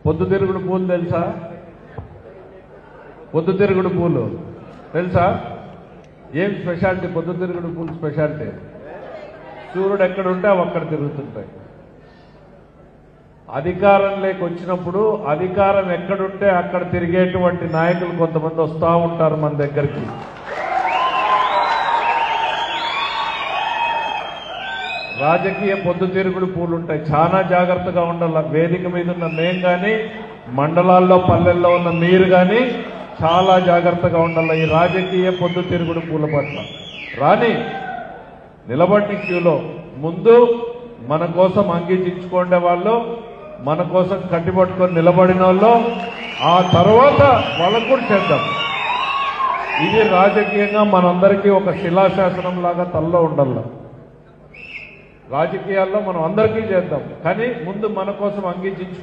పొద్దుతిరుగుడు పూలు తెలుసా? పొద్దుతిరుగుడు పూలు తెలుసా? ఏం స్పెషాలిటీ పొద్దుతిరుగుడు పూలు స్పెషాలిటీ? సూర్యుడు ఎక్కడ ఉంటే అవి అక్కడ తిరుగుతుంటాయి. అధికారంలోకి వచ్చినప్పుడు అధికారం ఎక్కడుంటే అక్కడ తిరిగేటువంటి నాయకులు కొంతమంది వస్తూ ఉంటారు మన దగ్గరికి. రాజకీయ పొద్దుతిరుగుడు పూలు ఉంటాయి. చాలా జాగ్రత్తగా ఉండాలి. వేదిక మీద ఉన్న మేం కానీ, మండలాల్లో పల్లెల్లో ఉన్న మీరు కానీ చాలా జాగ్రత్తగా ఉండాలి ఈ రాజకీయ పొద్దుతిరుగుడు పూల పట్ల. రాని నిలబడి క్యూలో ముందు మన కోసం అంగీకరించుకునే వాళ్ళు, మన కోసం కట్టిపట్టుకొని నిలబడిన వాళ్ళు, ఆ తర్వాత వాళ్ళకు కూడా చేద్దాం. ఇది రాజకీయంగా మనందరికీ ఒక శిలాశాసనం లాగా తల్లో ఉండాలి. రాజకీయాల్లో మనం అందరికీ చేద్దాం, కానీ ముందు మన కోసం అంగీకరించుకో